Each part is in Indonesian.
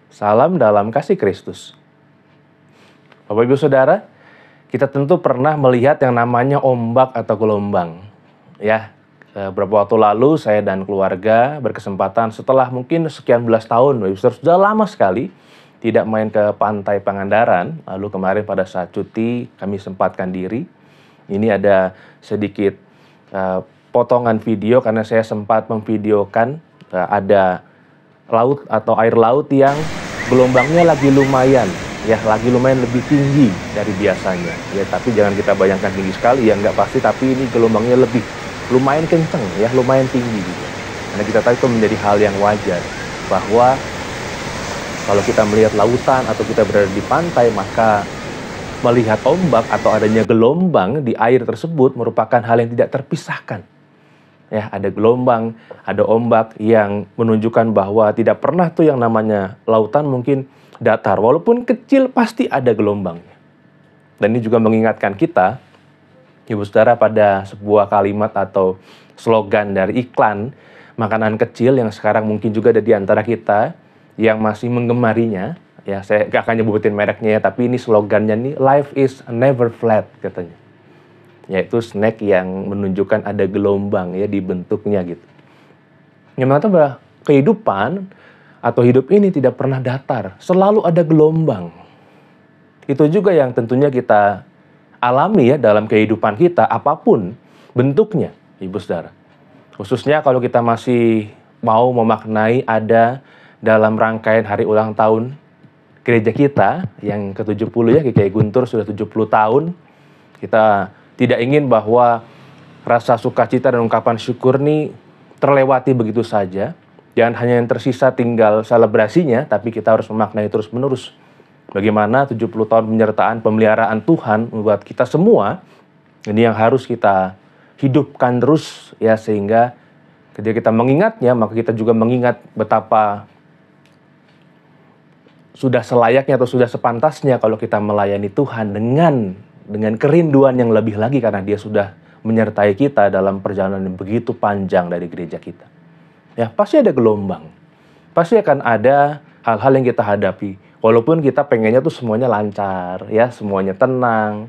Salam dalam kasih Kristus. Bapak Ibu Saudara, kita tentu pernah melihat yang namanya ombak atau gelombang. Ya, beberapa waktu lalu saya dan keluarga berkesempatan setelah mungkin sekian belas tahun, sudah lama sekali tidak main ke pantai Pangandaran. Lalu kemarin pada saat cuti kami sempatkan diri. Ini ada sedikit potongan video karena saya sempat memvideokan ada laut atau air laut yang gelombangnya lagi lumayan lebih tinggi dari biasanya. Ya, tapi jangan kita bayangkan tinggi sekali ya, nggak pasti, tapi ini gelombangnya lumayan kenceng ya, lumayan tinggi gitu. Karena kita tahu itu menjadi hal yang wajar bahwa kalau kita melihat lautan atau kita berada di pantai, maka melihat ombak atau adanya gelombang di air tersebut merupakan hal yang tidak terpisahkan. Ya, ada gelombang, ada ombak yang menunjukkan bahwa tidak pernah tuh yang namanya lautan mungkin datar. Walaupun kecil pasti ada gelombangnya. Dan ini juga mengingatkan kita, Ibu Saudara, pada sebuah kalimat atau slogan dari iklan makanan kecil yang sekarang mungkin juga ada di antara kita yang masih menggemarinya. Ya, saya gak akan nyebutin mereknya ya, tapi ini slogannya nih, life is never flat katanya. Yaitu snack yang menunjukkan ada gelombang ya di bentuknya gitu. Yang mengatakan bahwa kehidupan atau hidup ini tidak pernah datar, selalu ada gelombang. Itu juga yang tentunya kita alami ya dalam kehidupan kita, apapun bentuknya, Ibu Saudara. Khususnya kalau kita masih mau memaknai ada dalam rangkaian hari ulang tahun gereja kita yang ke-70 ya, GKI Guntur sudah 70 tahun. Kita tidak ingin bahwa rasa sukacita dan ungkapan syukur ini terlewati begitu saja. Jangan hanya yang tersisa tinggal selebrasinya, tapi kita harus memaknai terus-menerus. Bagaimana 70 tahun penyertaan pemeliharaan Tuhan membuat kita semua, ini yang harus kita hidupkan terus ya, sehingga ketika kita mengingatnya, maka kita juga mengingat betapa sudah selayaknya atau sudah sepantasnya kalau kita melayani Tuhan dengan kerinduan yang lebih lagi karena Dia sudah menyertai kita dalam perjalanan yang begitu panjang dari gereja kita. Ya, pasti ada gelombang. Pasti akan ada hal-hal yang kita hadapi. Walaupun kita pengennya tuh semuanya lancar, ya, semuanya tenang,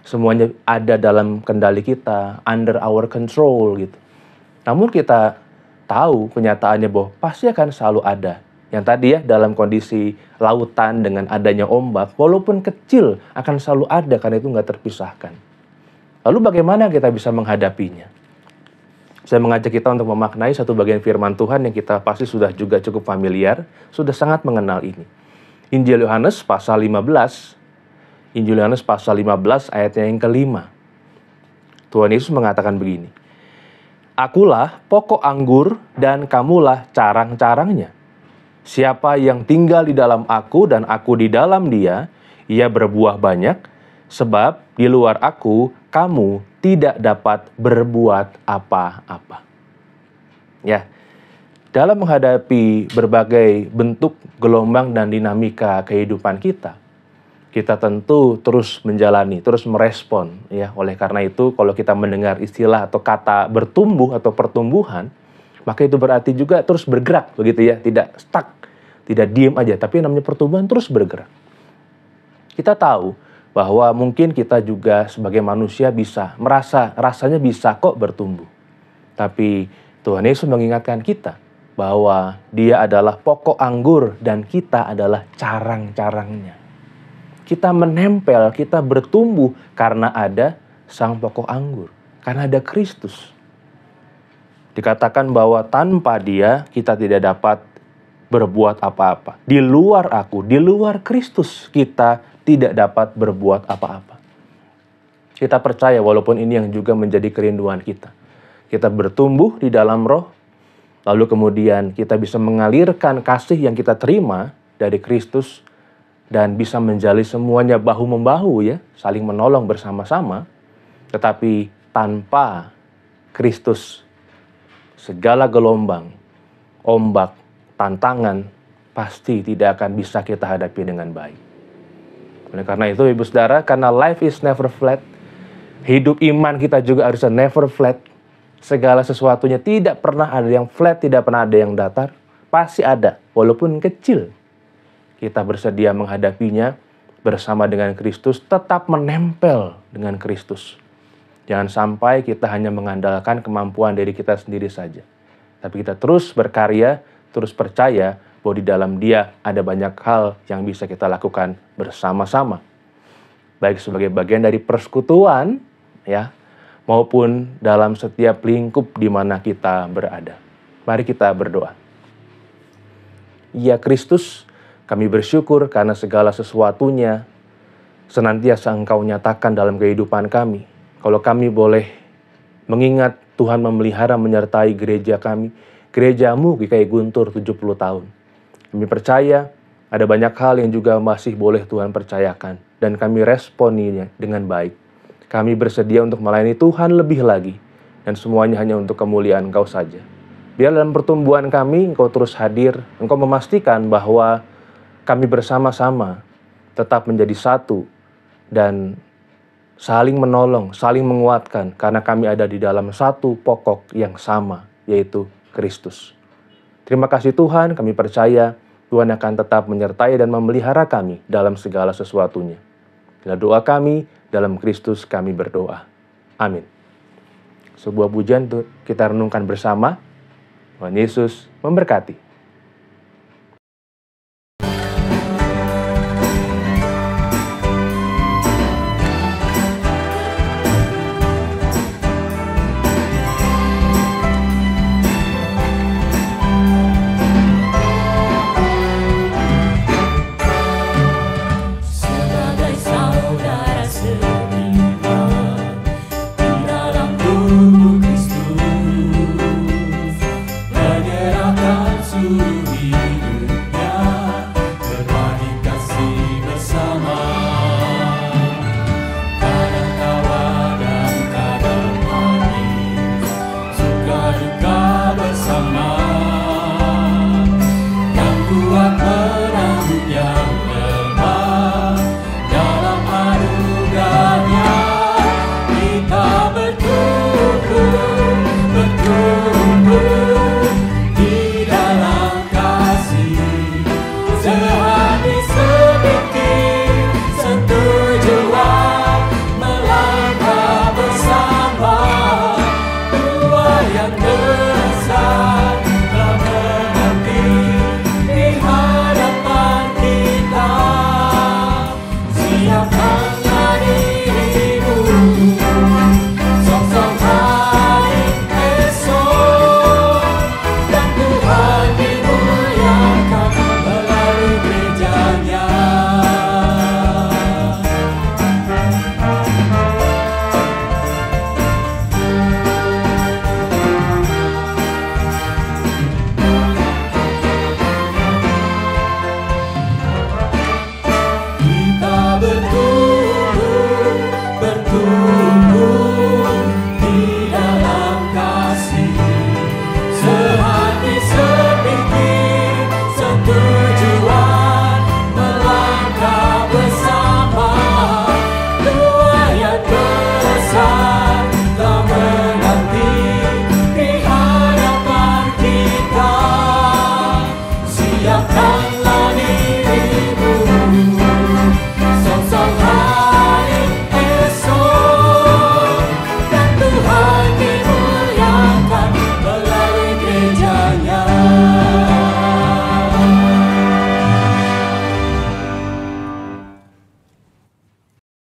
semuanya ada dalam kendali kita, under our control gitu. Namun kita tahu kenyataannya bahwa pasti akan selalu ada. Yang tadi ya, dalam kondisi lautan dengan adanya ombak, walaupun kecil akan selalu ada karena itu nggak terpisahkan. Lalu bagaimana kita bisa menghadapinya? Saya mengajak kita untuk memaknai satu bagian firman Tuhan yang kita pasti sudah juga cukup familiar, sudah sangat mengenal ini. Injil Yohanes pasal 15, Injil Yohanes pasal 15 ayatnya yang kelima. Tuhan Yesus mengatakan begini, "Akulah pokok anggur dan kamulah carang-carangnya. Siapa yang tinggal di dalam aku dan aku di dalam dia, ia berbuah banyak, sebab di luar aku kamu tidak dapat berbuat apa-apa." Ya, dalam menghadapi berbagai bentuk gelombang dan dinamika kehidupan kita, kita tentu terus menjalani, terus merespon. Ya, oleh karena itu, kalau kita mendengar istilah atau kata bertumbuh atau pertumbuhan, maka itu berarti juga terus bergerak, begitu ya, tidak stuck, tidak diem aja, tapi namanya pertumbuhan terus bergerak. Kita tahu bahwa mungkin kita juga sebagai manusia bisa rasanya bisa kok bertumbuh. Tapi Tuhan Yesus mengingatkan kita bahwa Dia adalah pokok anggur dan kita adalah carang-carangnya. Kita menempel, kita bertumbuh karena ada sang pokok anggur, karena ada Kristus. Dikatakan bahwa tanpa Dia kita tidak dapat berbuat apa-apa. Di luar aku, di luar Kristus kita tidak dapat berbuat apa-apa. Kita percaya walaupun ini yang juga menjadi kerinduan kita. Kita bertumbuh di dalam roh, lalu kemudian kita bisa mengalirkan kasih yang kita terima dari Kristus dan bisa menjalin semuanya bahu-membahu ya, saling menolong bersama-sama. Tetapi tanpa Kristus, segala gelombang, ombak, tantangan pasti tidak akan bisa kita hadapi dengan baik. Oleh karena itu, Ibu Saudara, karena life is never flat, hidup iman kita juga harusnya never flat. Segala sesuatunya tidak pernah ada yang flat, tidak pernah ada yang datar. Pasti ada, walaupun kecil. kita bersedia menghadapinya bersama dengan Kristus, tetap menempel dengan Kristus. Jangan sampai kita hanya mengandalkan kemampuan dari kita sendiri saja. Tapi kita terus berkarya, terus percaya bahwa di dalam Dia ada banyak hal yang bisa kita lakukan bersama-sama. Baik sebagai bagian dari persekutuan, ya, maupun dalam setiap lingkup di mana kita berada. Mari kita berdoa. Ya Kristus, kami bersyukur karena segala sesuatunya senantiasa Engkau nyatakan dalam kehidupan kami. Kalau kami boleh mengingat Tuhan memelihara menyertai gereja kami, gerejamu GKI Guntur 70 tahun. Kami percaya ada banyak hal yang juga masih boleh Tuhan percayakan, dan kami responinya dengan baik. Kami bersedia untuk melayani Tuhan lebih lagi, dan semuanya hanya untuk kemuliaan Engkau saja. Biar dalam pertumbuhan kami, Engkau terus hadir, Engkau memastikan bahwa kami bersama-sama tetap menjadi satu, dan saling menolong, saling menguatkan, karena kami ada di dalam satu pokok yang sama, yaitu Kristus. Terima kasih Tuhan, kami percaya Tuhan akan tetap menyertai dan memelihara kami dalam segala sesuatunya. Bila doa kami, dalam Kristus kami berdoa. Amin. Sebuah pujian untuk kita renungkan bersama. Tuhan Yesus memberkati. Sebagai saudara seiman di dalam tubuh Kristus, menyerahkan seluruh